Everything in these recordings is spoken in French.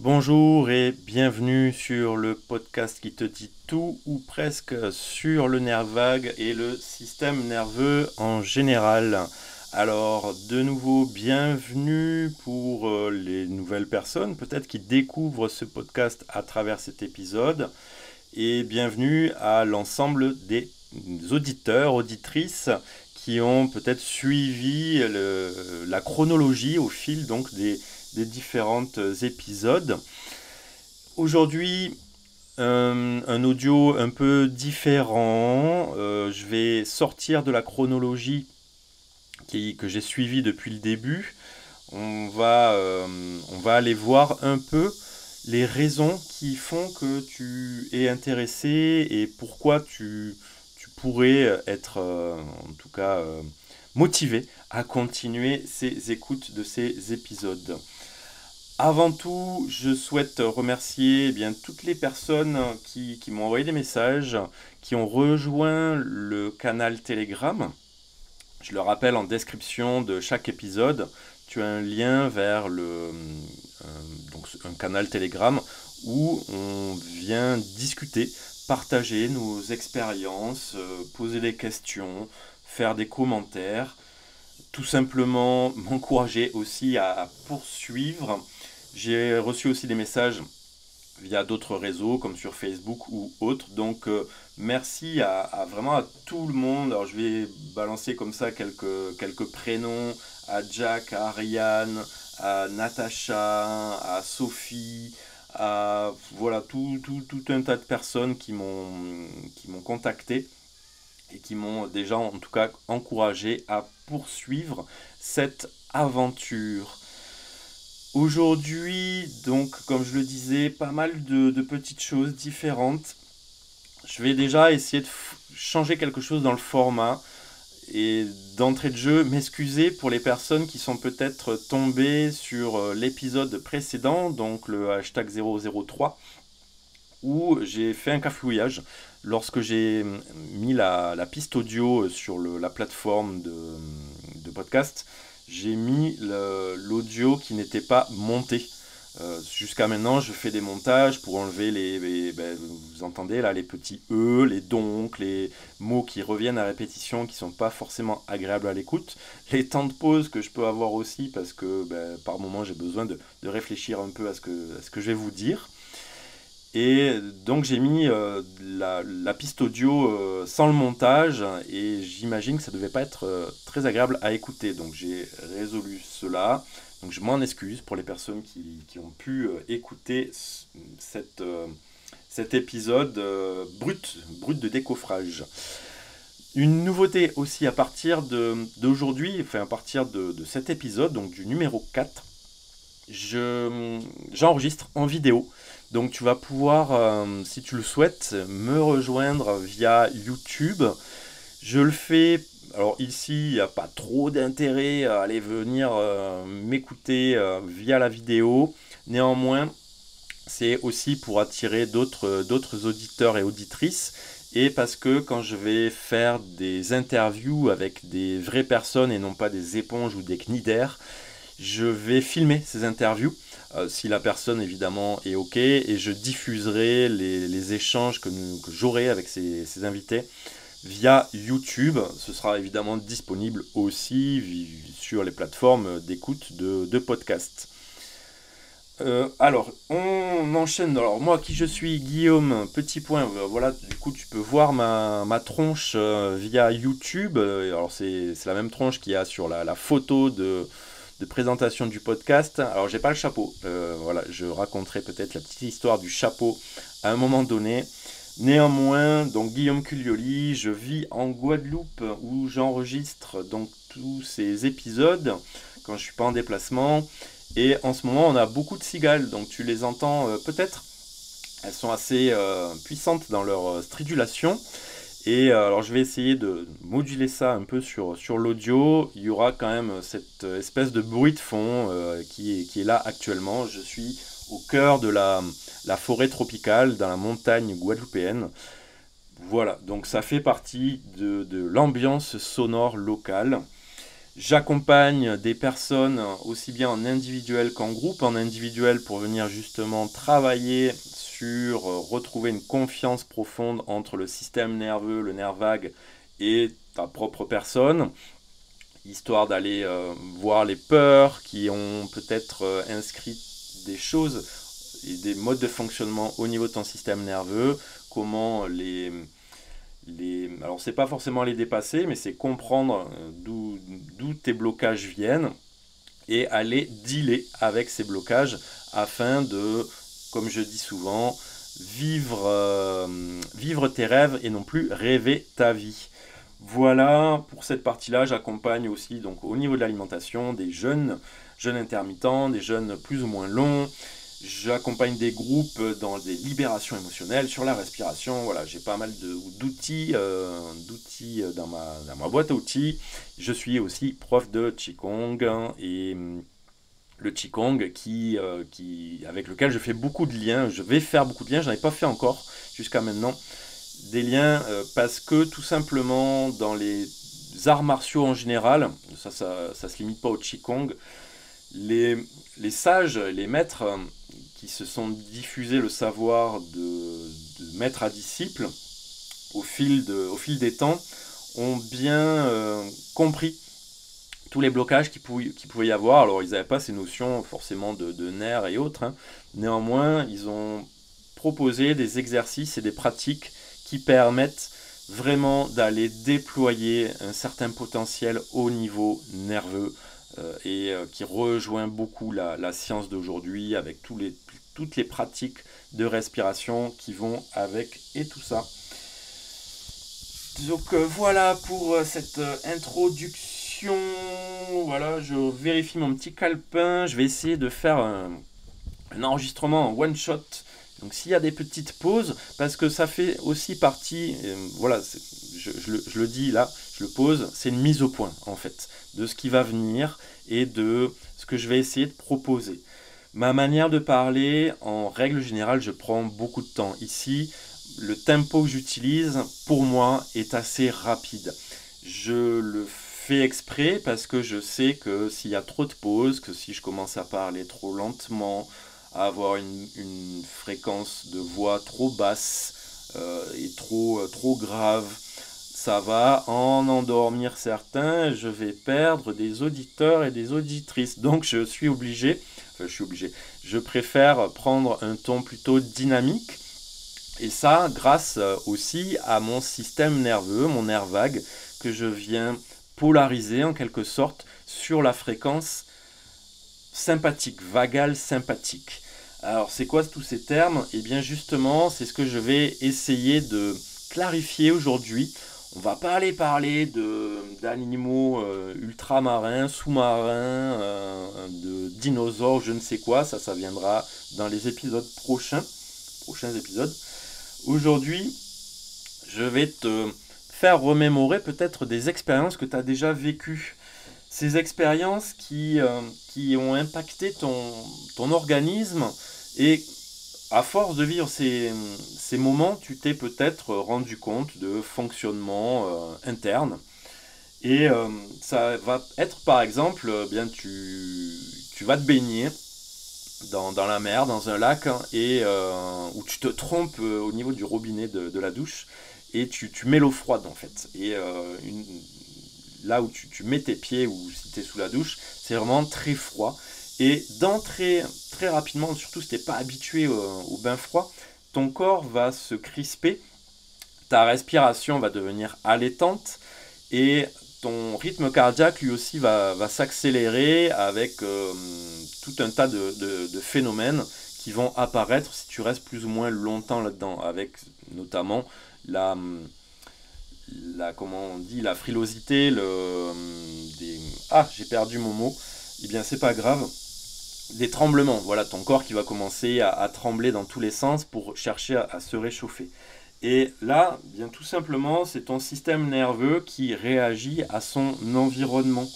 Bonjour et bienvenue sur le podcast qui te dit tout ou presque sur le nerf vague et le système nerveux en général. Alors, de nouveau, bienvenue pour les nouvelles personnes, peut-être qui découvrent ce podcast à travers cet épisode, et bienvenue à l'ensemble des auditeurs, auditrices qui ont peut-être suivi la chronologie au fil donc des différents épisodes. Aujourd'hui, un audio un peu différent. Je vais sortir de la chronologie que j'ai suivie depuis le début. On va aller voir un peu les raisons qui font que tu es intéressé et pourquoi tu pourrais être, en tout cas, motivé à continuer ces écoutes de ces épisodes. Avant tout, je souhaite remercier bien toutes les personnes qui m'ont envoyé des messages, qui ont rejoint le canal Telegram. Je le rappelle, en description de chaque épisode, tu as un lien vers donc un canal Telegram où on vient discuter, partager nos expériences, poser des questions, faire des commentaires, tout simplement m'encourager aussi à poursuivre. J'ai reçu aussi des messages via d'autres réseaux comme sur Facebook ou autres. Donc merci vraiment à tout le monde. Alors je vais balancer comme ça quelques prénoms à Jack, à Ariane, à Natacha, à Sophie, à voilà tout un tas de personnes qui m'ont contacté et qui m'ont déjà en tout cas encouragé à poursuivre cette aventure. Aujourd'hui, donc, comme je le disais, pas mal de petites choses différentes. Je vais déjà essayer de changer quelque chose dans le format et d'entrée de jeu, m'excuser pour les personnes qui sont peut-être tombées sur l'épisode précédent, donc le hashtag 003, où j'ai fait un cafouillage lorsque j'ai mis la piste audio sur la plateforme de podcast. J'ai mis l'audio qui n'était pas monté. Jusqu'à maintenant, je fais des montages pour enlever vous entendez là, les petits E, les donc, les mots qui reviennent à répétition, qui sont pas forcément agréables à l'écoute. Les temps de pause que je peux avoir aussi, parce que par moment, j'ai besoin de réfléchir un peu à ce que je vais vous dire. Et donc j'ai mis la piste audio sans le montage et j'imagine que ça devait pas être très agréable à écouter. Donc j'ai résolu cela. Donc je m'en excuse pour les personnes qui ont pu écouter cet épisode brut de décoffrage. Une nouveauté aussi à partir d'aujourd'hui, enfin à partir de cet épisode, donc du numéro 4, j'enregistre en vidéo. Donc tu vas pouvoir, si tu le souhaites, me rejoindre via YouTube. Je le fais, alors ici, il n'y a pas trop d'intérêt à aller venir m'écouter via la vidéo. Néanmoins, c'est aussi pour attirer d'autres auditeurs et auditrices. Et parce que quand je vais faire des interviews avec des vraies personnes et non pas des éponges ou des cnidaires, je vais filmer ces interviews, si la personne évidemment est OK, et je diffuserai les échanges que j'aurai avec ces invités via YouTube. Ce sera évidemment disponible aussi sur les plateformes d'écoute de podcasts. Alors, on enchaîne. Alors, moi, qui je suis, Guillaume, petit point. Voilà, du coup, tu peux voir ma tronche via YouTube. Alors, c'est la même tronche qu'il y a sur la photo de présentation du podcast. Alors, j'ai pas le chapeau. Voilà, je raconterai peut-être la petite histoire du chapeau à un moment donné. Néanmoins, donc Guillaume Culioli, je vis en Guadeloupe où j'enregistre donc tous ces épisodes quand je suis pas en déplacement. Et en ce moment, on a beaucoup de cigales, donc tu les entends peut-être. Elles sont assez puissantes dans leur stridulation. Et alors, je vais essayer de moduler ça un peu sur l'audio. Il y aura quand même cette espèce de bruit de fond qui est là actuellement. Je suis au cœur de la forêt tropicale, dans la montagne guadeloupéenne. Voilà, donc ça fait partie de l'ambiance sonore locale. J'accompagne des personnes aussi bien en individuel qu'en groupe. En individuel pour venir justement travailler sur retrouver une confiance profonde entre le système nerveux, le nerf vague et ta propre personne, histoire d'aller voir les peurs qui ont peut-être inscrit des choses et des modes de fonctionnement au niveau de ton système nerveux, comment alors c'est pas forcément les dépasser, mais c'est comprendre d'où tes blocages viennent et aller dealer avec ces blocages afin de, comme je dis souvent, vivre tes rêves et non plus rêver ta vie. Voilà, pour cette partie-là, j'accompagne aussi donc au niveau de l'alimentation des jeûnes intermittents, des jeûnes plus ou moins longs. J'accompagne des groupes dans des libérations émotionnelles, sur la respiration. Voilà, j'ai pas mal d'outils dans ma boîte à outils. Je suis aussi prof de Qigong et le Qigong avec lequel je fais beaucoup de liens. Je vais faire beaucoup de liens, je n'en ai pas fait encore jusqu'à maintenant. Des liens parce que tout simplement dans les arts martiaux en général, ça se limite pas au Qigong, les, les sages, les maîtres qui se sont diffusés le savoir de maître à disciple au fil des temps ont bien compris tous les blocages qu'il pouvait y avoir. Alors ils n'avaient pas ces notions forcément de nerfs et autres, hein. Néanmoins ils ont proposé des exercices et des pratiques qui permettent vraiment d'aller déployer un certain potentiel au niveau nerveux qui rejoint beaucoup la science d'aujourd'hui avec toutes les pratiques de respiration qui vont avec et tout ça. Donc voilà pour cette introduction. Voilà, je vérifie mon petit calepin. Je vais essayer de faire un enregistrement en one shot. Donc s'il y a des petites pauses, parce que ça fait aussi partie, voilà, je le dis là, je le pose, c'est une mise au point en fait, de ce qui va venir et de ce que je vais essayer de proposer. Ma manière de parler, en règle générale, je prends beaucoup de temps. Ici, le tempo que j'utilise, pour moi, est assez rapide. Je le fais exprès parce que je sais que s'il y a trop de pauses, que si je commence à parler trop lentement, à avoir une fréquence de voix trop basse et trop grave, ça va en endormir certains, je vais perdre des auditeurs et des auditrices. Donc je suis obligé, je préfère prendre un ton plutôt dynamique. Et ça, grâce aussi à mon système nerveux, mon nerf vague, que je viens polariser en quelque sorte sur la fréquence sympathique, vagale sympathique. Alors c'est quoi tous ces termes? Eh bien justement, c'est ce que je vais essayer de clarifier aujourd'hui. On va pas aller parler d'animaux ultramarins, sous-marins, de dinosaures, je ne sais quoi, ça viendra dans les épisodes prochains épisodes. Aujourd'hui, je vais te faire remémorer peut-être des expériences que tu as déjà vécues. Ces expériences qui ont impacté ton organisme et à force de vivre ces moments, tu t'es peut-être rendu compte de fonctionnement interne. Et ça va être par exemple, bien tu vas te baigner dans la mer, dans un lac, hein, et où tu te trompes au niveau du robinet de la douche, et tu mets l'eau froide en fait. Et là où tu mets tes pieds ou si tu es sous la douche, c'est vraiment très froid. Et d'entrer très rapidement, surtout si tu n'es pas habitué au bain froid, ton corps va se crisper, ta respiration va devenir allaitante et ton rythme cardiaque lui aussi va s'accélérer avec tout un tas de phénomènes qui vont apparaître si tu restes plus ou moins longtemps là-dedans, avec notamment comment on dit, la frilosité, j'ai perdu mon mot, eh bien c'est pas grave, des tremblements, voilà, ton corps qui va commencer à trembler dans tous les sens pour chercher à se réchauffer. Et là, bien tout simplement, c'est ton système nerveux qui réagit à son environnement.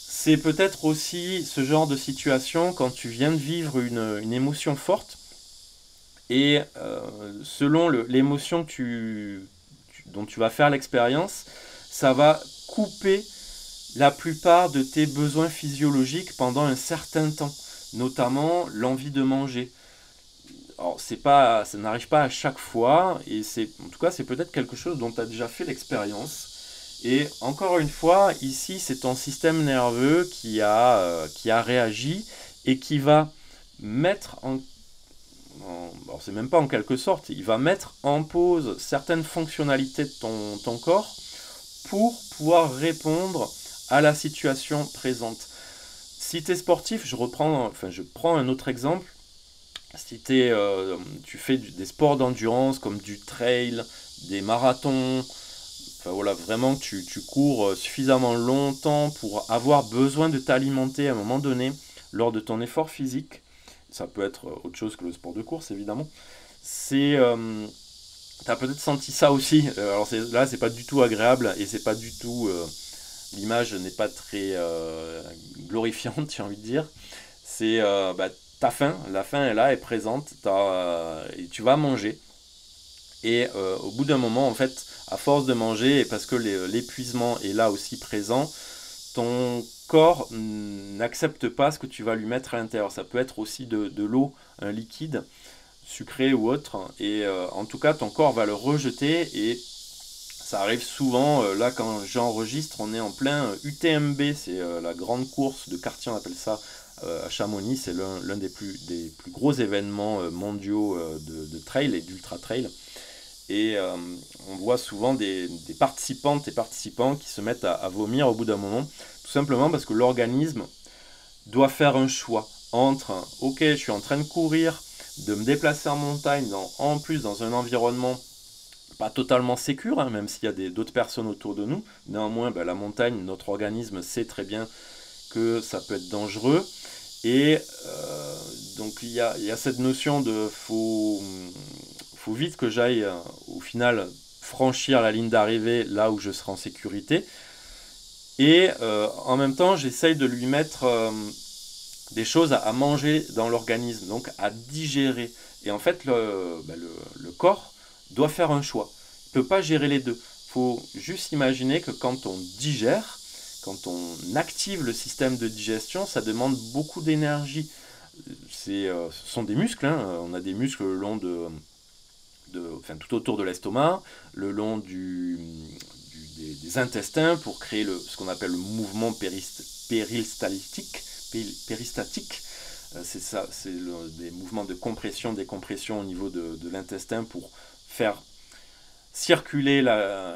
C'est peut-être aussi ce genre de situation quand tu viens de vivre une émotion forte et selon l'émotion dont tu vas faire l'expérience, ça va couper la plupart de tes besoins physiologiques pendant un certain temps, notamment l'envie de manger. Alors, ça n'arrive pas à chaque fois, et en tout cas, c'est peut-être quelque chose dont tu as déjà fait l'expérience. Et encore une fois, ici, c'est ton système nerveux qui a réagi et qui va mettre alors c'est même pas en quelque sorte, il va mettre en pause certaines fonctionnalités de ton corps pour pouvoir répondre à la situation présente. Si tu es sportif, je prends un autre exemple. Si tu fais des sports d'endurance comme du trail, des marathons, enfin voilà, vraiment que tu cours suffisamment longtemps pour avoir besoin de t'alimenter à un moment donné lors de ton effort physique, ça peut être autre chose que le sport de course évidemment, t'as peut-être senti ça aussi. Alors là, c'est pas du tout agréable et c'est pas du tout, l'image n'est pas très glorifiante, j'ai envie de dire. T'as faim, la faim est là, est présente, et tu vas manger. Et au bout d'un moment, en fait, à force de manger, et parce que l'épuisement est là aussi présent, ton corps n'accepte pas ce que tu vas lui mettre à l'intérieur. Ça peut être aussi de l'eau, un liquide, sucré ou autre. Et en tout cas, ton corps va le rejeter. Et ça arrive souvent, là quand j'enregistre, on est en plein UTMB, c'est la grande course de quartier, on appelle ça, à Chamonix. C'est l'un des plus gros événements mondiaux de trail et d'ultra trail. Et on voit souvent des participantes et participants qui se mettent à vomir au bout d'un moment, tout simplement parce que l'organisme doit faire un choix entre, ok, je suis en train de courir, de me déplacer en montagne, en plus dans un environnement pas totalement sécure, hein, même s'il y a d'autres personnes autour de nous. Néanmoins, la montagne, notre organisme sait très bien que ça peut être dangereux. Et donc il y a cette notion de faut vite que j'aille au final franchir la ligne d'arrivée là où je serai en sécurité. Et en même temps, j'essaye de lui mettre des choses à manger dans l'organisme, donc à digérer. Et en fait, le corps doit faire un choix. Il ne peut pas gérer les deux. Il faut juste imaginer que quand on digère, quand on active le système de digestion, ça demande beaucoup d'énergie. Ce sont des muscles, hein. On a des muscles le long tout autour de l'estomac, le long des intestins pour créer ce qu'on appelle le mouvement péristaltique. C'est ça, c'est des mouvements de compression, décompression au niveau de l'intestin pour faire circuler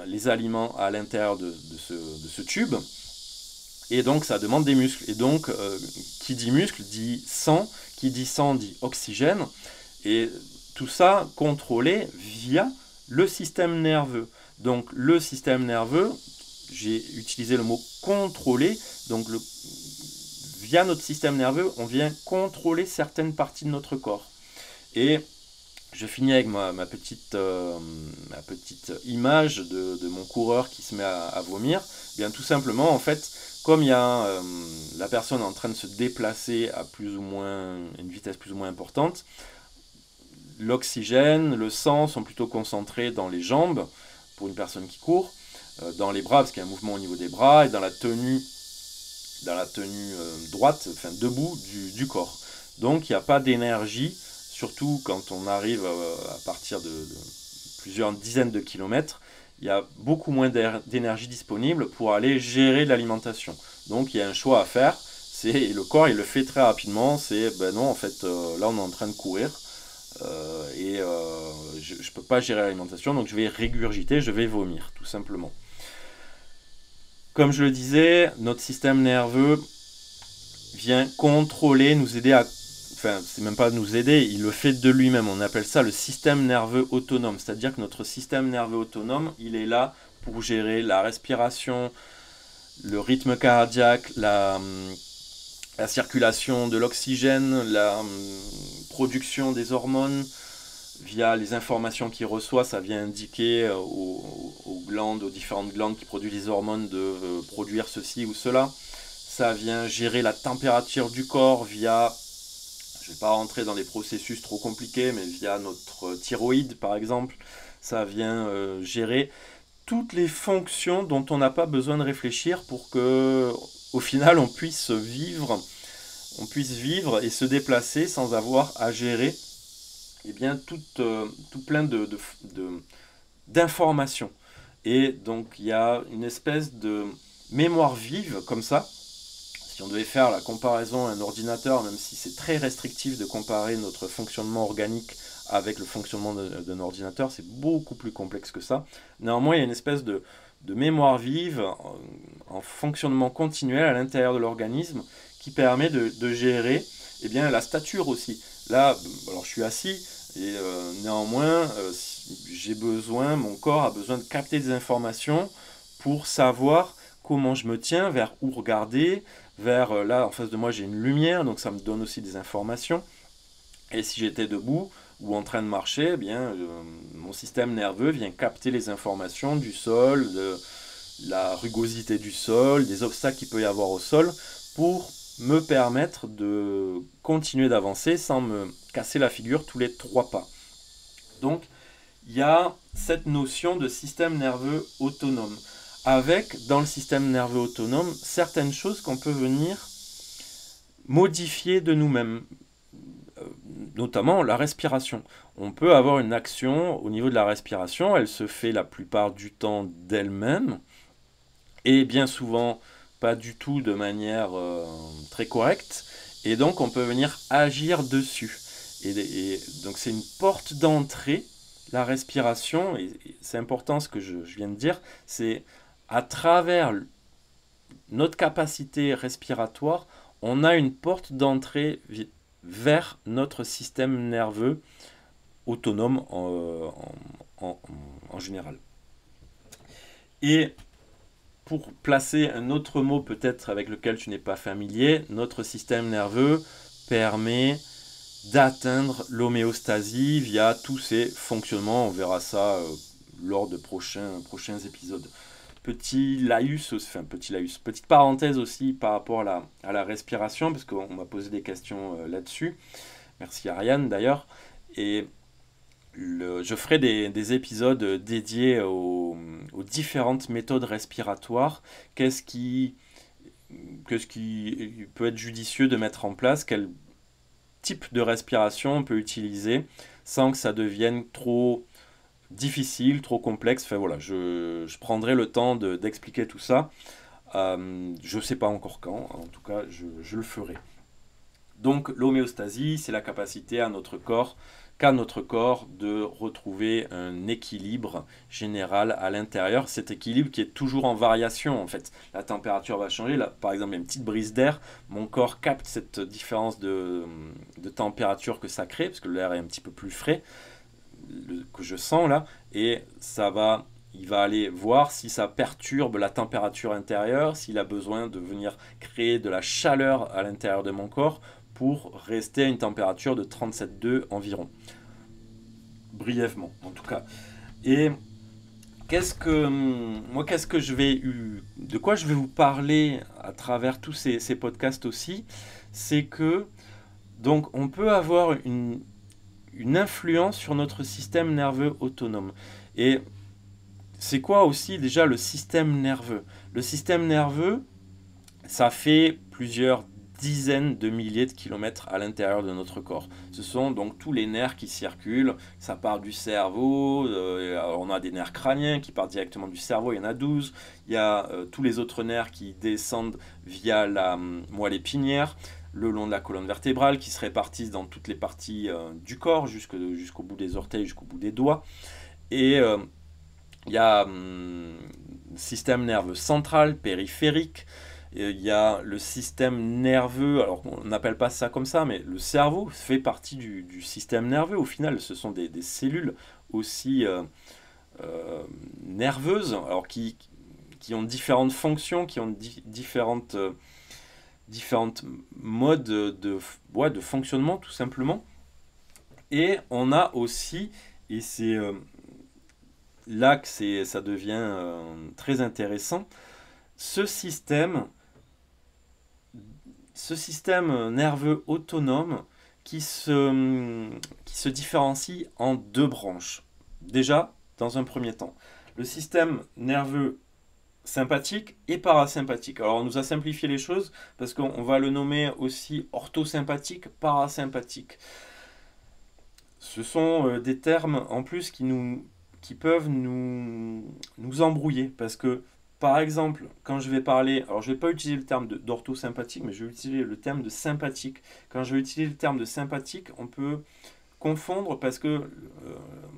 les aliments à l'intérieur de ce tube. Et donc ça demande des muscles. Et donc qui dit muscle dit sang, qui dit sang dit oxygène. Et tout ça contrôlé via le système nerveux. Donc le système nerveux, j'ai utilisé le mot contrôler, donc via notre système nerveux, on vient contrôler certaines parties de notre corps. Et je finis avec ma petite image de mon coureur qui se met à vomir. Bien tout simplement, en fait, comme il y a la personne en train de se déplacer à une vitesse plus ou moins importante, l'oxygène, le sang sont plutôt concentrés dans les jambes pour une personne qui court, dans les bras parce qu'il y a un mouvement au niveau des bras et dans la tenue droite, enfin debout du corps. Donc il n'y a pas d'énergie, surtout quand on arrive à partir de plusieurs dizaines de kilomètres, il y a beaucoup moins d'énergie disponible pour aller gérer l'alimentation. Donc il y a un choix à faire, et le corps il le fait très rapidement, non en fait là on est en train de courir, je ne peux pas gérer l'alimentation, donc je vais régurgiter, je vais vomir, tout simplement. Comme je le disais, notre système nerveux vient contrôler, nous aider enfin, c'est même pas nous aider, il le fait de lui-même. On appelle ça le système nerveux autonome. C'est-à-dire que notre système nerveux autonome, il est là pour gérer la respiration, le rythme cardiaque, la circulation de l'oxygène, la production des hormones. Via les informations qu'il reçoit, ça vient indiquer aux différentes glandes qui produisent les hormones de produire ceci ou cela. Ça vient gérer la température du corps via, je ne vais pas rentrer dans les processus trop compliqués, mais via notre thyroïde par exemple. Ça vient gérer toutes les fonctions dont on n'a pas besoin de réfléchir pour que, au final, on puisse vivre et se déplacer sans avoir à gérer eh bien, tout plein d'informations. Et donc il y a une espèce de mémoire vive comme ça. Si on devait faire la comparaison à un ordinateur, même si c'est très restrictif de comparer notre fonctionnement organique avec le fonctionnement d'un ordinateur, c'est beaucoup plus complexe que ça. Néanmoins, il y a une espèce de mémoire vive en fonctionnement continuel à l'intérieur de l'organisme qui permet de gérer eh bien, la stature aussi. Là, alors je suis assis et néanmoins, j'ai besoin, mon corps a besoin de capter des informations pour savoir comment je me tiens, vers où regarder, vers là en face de moi j'ai une lumière, donc ça me donne aussi des informations. Et si j'étais debout ou en train de marcher, eh bien, mon système nerveux vient capter les informations du sol, de la rugosité du sol, des obstacles qu'il peut y avoir au sol, pour me permettre de continuer d'avancer sans me casser la figure tous les 3 pas. Donc, il y a cette notion de système nerveux autonome, avec dans le système nerveux autonome certaines choses qu'on peut venir modifier de nous-mêmes, notamment la respiration. On peut avoir une action au niveau de la respiration, elle se fait la plupart du temps d'elle-même, et bien souvent pas du tout de manière très correcte, et donc on peut venir agir dessus. Et donc c'est une porte d'entrée, la respiration, et c'est important ce que je viens de dire, c'est à travers notre capacité respiratoire, on a une porte d'entrée vers notre système nerveux autonome en général. Et pour placer un autre mot peut-être avec lequel tu n'es pas familier, notre système nerveux permet d'atteindre l'homéostasie via tous ces fonctionnements. On verra ça lors de prochains épisodes. Petite parenthèse aussi par rapport à la respiration, parce qu'on m'a posé des questions là-dessus. Merci Ariane d'ailleurs. Et je ferai des épisodes dédiés aux différentes méthodes respiratoires. Qu'est-ce qui peut être judicieux de mettre en place? Quel type de respiration on peut utiliser sans que ça devienne trop difficile, trop complexe? Enfin voilà, je prendrai le temps d'expliquer tout ça. Je ne sais pas encore quand, en tout cas je le ferai. Donc l'homéostasie, c'est la capacité qu'a notre corps de retrouver un équilibre général à l'intérieur. Cet équilibre qui est toujours en variation en fait. La température va changer, là, par exemple il y a une petite brise d'air, mon corps capte cette différence de température que ça crée, parce que l'air est un petit peu plus frais, que je sens là, et il va aller voir si ça perturbe la température intérieure, s'il a besoin de venir créer de la chaleur à l'intérieur de mon corps pour rester à une température de 37,2 environ. Brièvement, en tout cas. Et de quoi je vais vous parler à travers tous ces podcasts aussi, c'est que donc on peut avoir une influence sur notre système nerveux autonome. Et c'est quoi aussi déjà le système nerveux? Le système nerveux, ça fait plusieurs dizaines de milliers de kilomètres à l'intérieur de notre corps. Ce sont donc tous les nerfs qui circulent, ça part du cerveau, on a des nerfs crâniens qui partent directement du cerveau, il y en a 12, il y a tous les autres nerfs qui descendent via la moelle épinière, le long de la colonne vertébrale, qui se répartissent dans toutes les parties du corps, jusqu'au bout des orteils, jusqu'au bout des doigts. Et il y a le système nerveux central, périphérique, il y a le système nerveux, alors on n'appelle pas ça comme ça, mais le cerveau fait partie du système nerveux. Au final, ce sont des cellules aussi nerveuses, alors qui ont différentes fonctions, qui ont différentes modes de fonctionnement tout simplement. Et on a aussi, et c'est là que ça devient très intéressant, ce système nerveux autonome qui se différencie en 2 branches. Déjà, dans un premier temps, le système nerveux sympathique et parasympathique. Alors on nous a simplifié les choses parce qu'on va le nommer aussi orthosympathique, parasympathique. Ce sont des termes en plus qui peuvent nous embrouiller parce que par exemple, quand je vais parler, alors je ne vais pas utiliser le terme d'orthosympathique, mais je vais utiliser le terme de sympathique. Quand je vais utiliser le terme de sympathique, on peut confondre parce que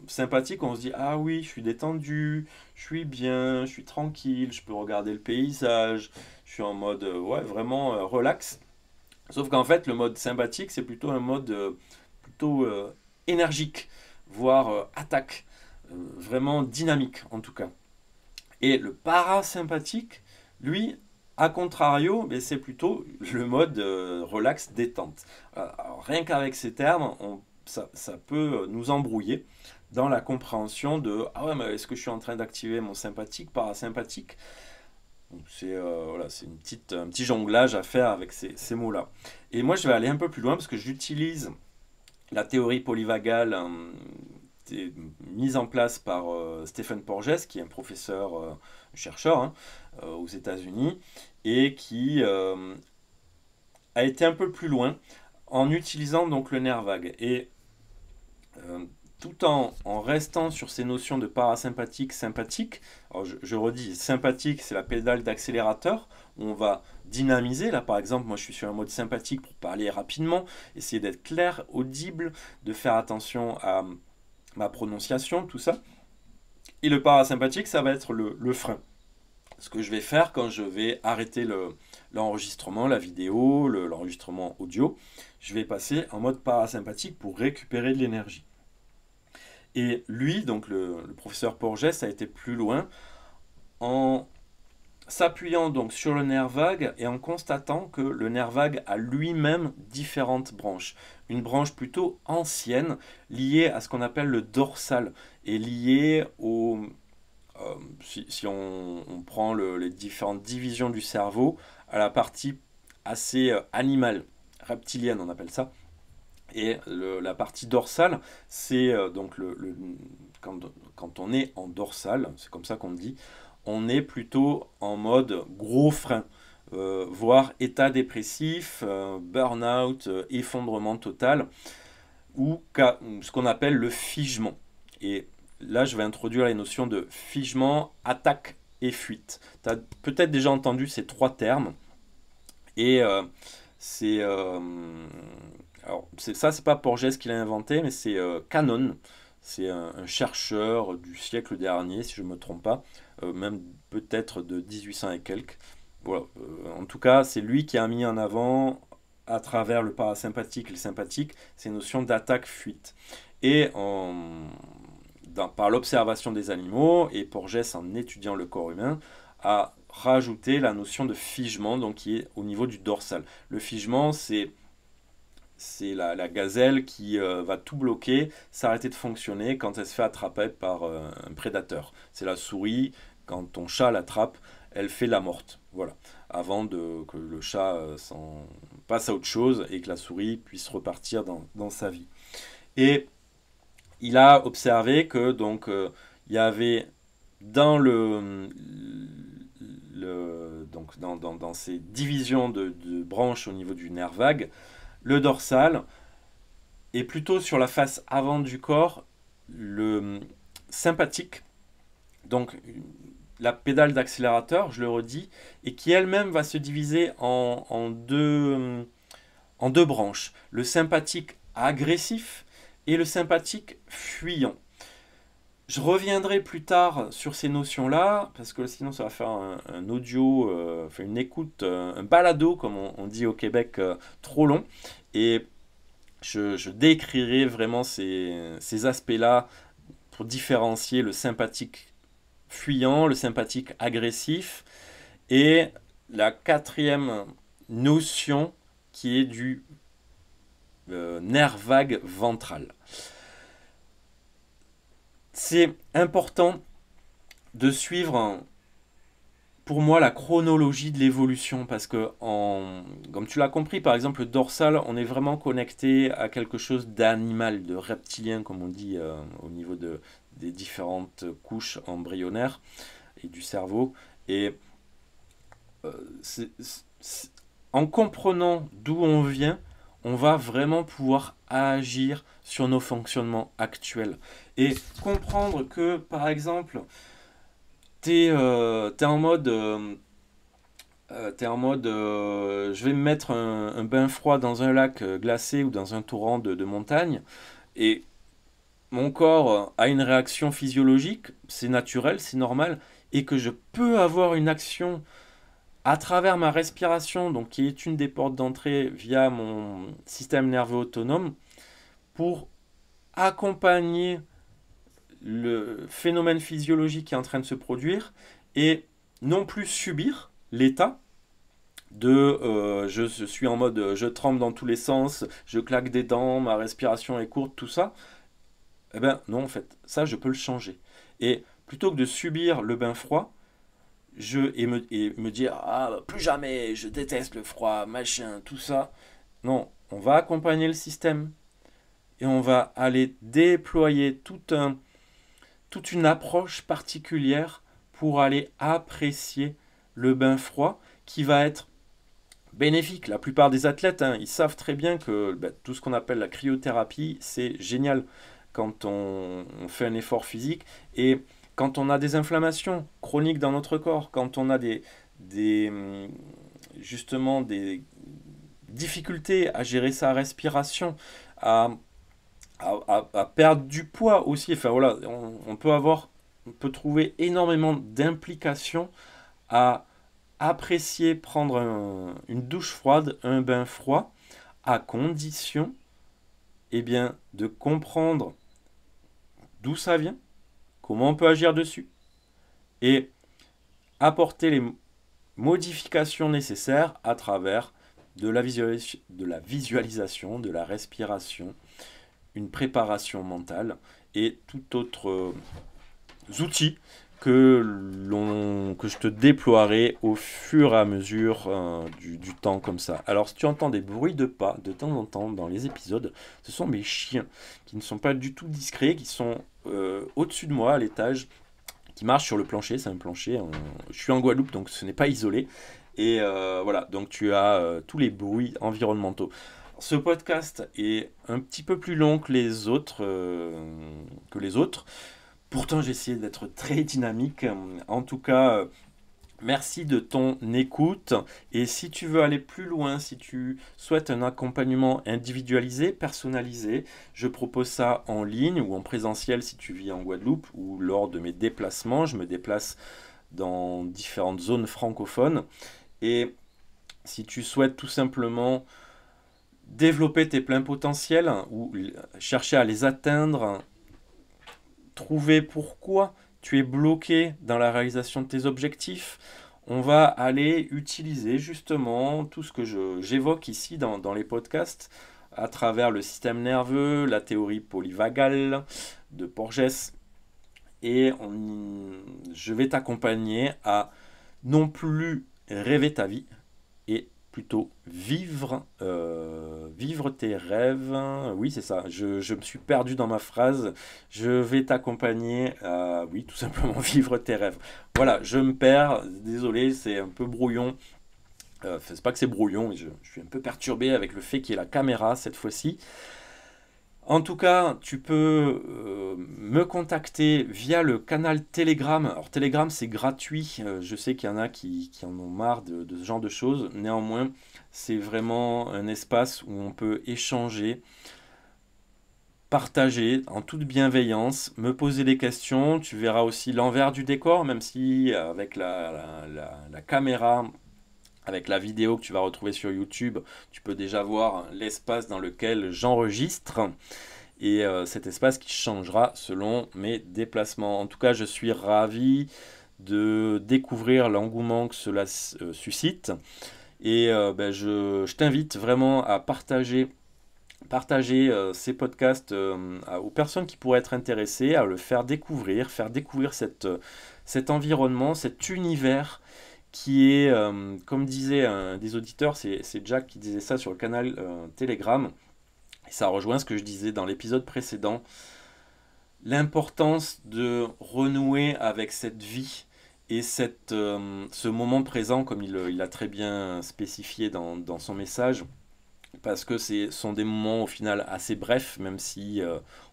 sympathique, on se dit ah oui, je suis détendu, je suis bien, je suis tranquille, je peux regarder le paysage, je suis en mode ouais, vraiment relax. Sauf qu'en fait, le mode sympathique, c'est plutôt un mode plutôt énergique, voire attaque, vraiment dynamique en tout cas. Et le parasympathique, lui, à contrario, mais c'est plutôt le mode relax détente. Alors, rien qu'avec ces termes, ça peut nous embrouiller dans la compréhension de ah ouais, mais est-ce que je suis en train d'activer mon sympathique, parasympathique? C'est voilà, c'est un petit jonglage à faire avec ces mots-là. Et moi, je vais aller un peu plus loin parce que j'utilise la théorie polyvagale mise en place par Stephen Porges, qui est un professeur, chercheur hein, aux États-Unis, et qui a été un peu plus loin en utilisant donc le nerf vague. Et tout en restant sur ces notions de parasympathique, sympathique, alors je redis, sympathique, c'est la pédale d'accélérateur, où on va dynamiser. Là, par exemple, moi, je suis sur un mode sympathique pour parler rapidement, essayer d'être clair, audible, de faire attention à ma prononciation, tout ça. Et le parasympathique, ça va être le frein. Ce que je vais faire quand je vais arrêter l'enregistrement, la vidéo, l'enregistrement audio, je vais passer en mode parasympathique pour récupérer de l'énergie. Et lui, donc le professeur Porges, a été plus loin en s'appuyant donc sur le nerf vague et en constatant que le nerf vague a lui-même différentes branches. Une branche plutôt ancienne, liée à ce qu'on appelle le dorsal, et liée au... si on prend les différentes divisions du cerveau, à la partie assez animale, reptilienne on appelle ça. Et la partie dorsale, c'est donc quand on est en dorsale, c'est comme ça qu'on dit, on est plutôt en mode gros frein, voire état dépressif, burn-out, effondrement total, ou ce qu'on appelle le figement. Et là, je vais introduire les notions de figement, attaque et fuite. Tu as peut-être déjà entendu ces trois termes, et c'est... alors, ça, c'est pas Porges qui l'a inventé, mais c'est Cannon. C'est un chercheur du siècle dernier, si je ne me trompe pas, même peut-être de 1800 et quelques. Voilà. En tout cas, c'est lui qui a mis en avant, à travers le parasympathique et le sympathique, ces notions d'attaque-fuite. Et par l'observation des animaux, et Porges en étudiant le corps humain, a rajouté la notion de figement, donc qui est au niveau du dorsal. Le figement, c'est la gazelle qui va tout bloquer, s'arrêter de fonctionner quand elle se fait attraper par un prédateur. C'est la souris, quand ton chat l'attrape, elle fait la morte. Voilà. Avant que le chat s'en passe à autre chose et que la souris puisse repartir dans sa vie. Et il a observé que donc il y avait dans donc dans ces divisions de branches au niveau du nerf vague, le dorsal est plutôt sur la face avant du corps, le sympathique, donc la pédale d'accélérateur, je le redis, et qui elle-même va se diviser en deux branches. Le sympathique agressif et le sympathique fuyant. Je reviendrai plus tard sur ces notions-là, parce que sinon ça va faire un audio, une écoute, un balado, comme on dit au Québec, trop long. Et je décrirai vraiment ces aspects-là pour différencier le sympathique fuyant, le sympathique agressif, et la quatrième notion qui est du nerf vague ventral. C'est important de suivre, pour moi, la chronologie de l'évolution, parce que, comme tu l'as compris, par exemple, le dorsal, on est vraiment connecté à quelque chose d'animal, de reptilien, comme on dit au niveau des différentes couches embryonnaires et du cerveau. Et euh, c'est- en comprenant d'où on vient, on va vraiment pouvoir agir sur nos fonctionnements actuels. Et comprendre que, par exemple, t'es en mode, je vais me mettre un bain froid dans un lac glacé ou dans un torrent de montagne, et mon corps a une réaction physiologique, c'est naturel, c'est normal, et que je peux avoir une action à travers ma respiration, donc qui est une des portes d'entrée via mon système nerveux autonome, pour accompagner le phénomène physiologique qui est en train de se produire et non plus subir l'état de je suis en mode je tremble dans tous les sens, je claque des dents, ma respiration est courte, tout ça. Eh ben non, en fait, ça je peux le changer. Et plutôt que de subir le bain froid, et me dire ah plus jamais, je déteste le froid, machin, tout ça. Non, on va accompagner le système et on va aller déployer toute une approche particulière pour aller apprécier le bain froid qui va être bénéfique. La plupart des athlètes, hein, ils savent très bien que tout ce qu'on appelle la cryothérapie, c'est génial quand on fait un effort physique et quand on a des inflammations chroniques dans notre corps, quand on a des, justement des difficultés à gérer sa respiration, à, à perdre du poids aussi. Enfin voilà, on peut trouver énormément d'implications à apprécier prendre une douche froide, un bain froid, à condition eh bien, de comprendre d'où ça vient, comment on peut agir dessus, et apporter les modifications nécessaires à travers de la visualisation, de la respiration, une préparation mentale et tout autre outils que je te déploierai au fur et à mesure du temps comme ça. Alors si tu entends des bruits de pas de temps en temps dans les épisodes, ce sont mes chiens qui ne sont pas du tout discrets, qui sont au-dessus de moi à l'étage, qui marchent sur le plancher, c'est un plancher, je suis en Guadeloupe donc ce n'est pas isolé. Et voilà, donc tu as tous les bruits environnementaux. Ce podcast est un petit peu plus long que les autres. Pourtant, j'ai essayé d'être très dynamique. En tout cas, merci de ton écoute. Et si tu veux aller plus loin, si tu souhaites un accompagnement individualisé, personnalisé, je propose ça en ligne ou en présentiel si tu vis en Guadeloupe ou lors de mes déplacements. Je me déplace dans différentes zones francophones. Et si tu souhaites tout simplement développer tes pleins potentiels ou chercher à les atteindre, trouver pourquoi tu es bloqué dans la réalisation de tes objectifs, on va aller utiliser justement tout ce que j'évoque ici dans les podcasts à travers le système nerveux, la théorie polyvagale de Porges. Et je vais t'accompagner à non plus rêver ta vie, et plutôt vivre tes rêves. Oui, c'est ça. Je me suis perdu dans ma phrase. Je vais t'accompagner à, oui, tout simplement vivre tes rêves. Voilà, je me perds. Désolé, c'est un peu brouillon. C'est pas que c'est brouillon, mais je suis un peu perturbé avec le fait qu'il y ait la caméra cette fois-ci. En tout cas, tu peux me contacter via le canal Telegram. Alors Telegram, c'est gratuit. Je sais qu'il y en a qui en ont marre de ce genre de choses. Néanmoins, c'est vraiment un espace où on peut échanger, partager en toute bienveillance, me poser des questions. Tu verras aussi l'envers du décor, même si avec la caméra, avec la vidéo que tu vas retrouver sur YouTube, tu peux déjà voir l'espace dans lequel j'enregistre et cet espace qui changera selon mes déplacements. En tout cas, je suis ravi de découvrir l'engouement que cela suscite et je t'invite vraiment à partager ces podcasts aux personnes qui pourraient être intéressées, à le faire découvrir cet environnement, cet univers qui est, comme disait un des auditeurs, c'est Jack qui disait ça sur le canal Telegram, et ça rejoint ce que je disais dans l'épisode précédent, l'importance de renouer avec cette vie et ce moment présent, comme il a très bien spécifié dans son message, parce que ce sont des moments au final assez brefs, même si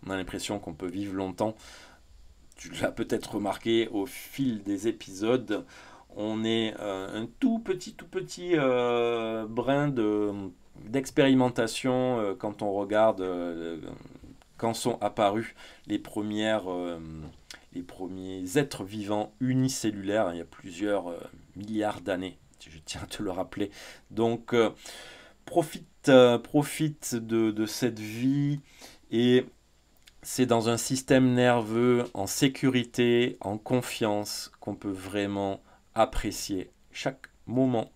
on a l'impression qu'on peut vivre longtemps. Tu l'as peut-être remarqué au fil des épisodes, on est un tout petit brin d'expérimentation quand on regarde quand sont apparus les premiers êtres vivants unicellulaires, il y a plusieurs milliards d'années, je tiens à te le rappeler. Donc profite de cette vie, et c'est dans un système nerveux en sécurité, en confiance, qu'on peut vraiment apprécier chaque moment.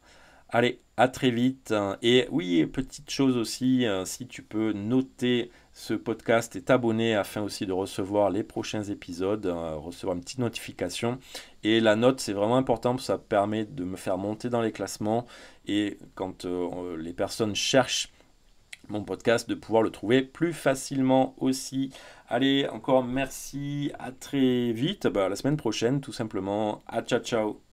Allez, à très vite. Et oui, petite chose aussi, si tu peux noter ce podcast et t'abonner afin aussi de recevoir les prochains épisodes, recevoir une petite notification. Et la note, c'est vraiment important parce que ça permet de me faire monter dans les classements. Et quand les personnes cherchent mon podcast, de pouvoir le trouver plus facilement aussi. Allez, encore merci, à très vite, la semaine prochaine tout simplement. À ciao ciao.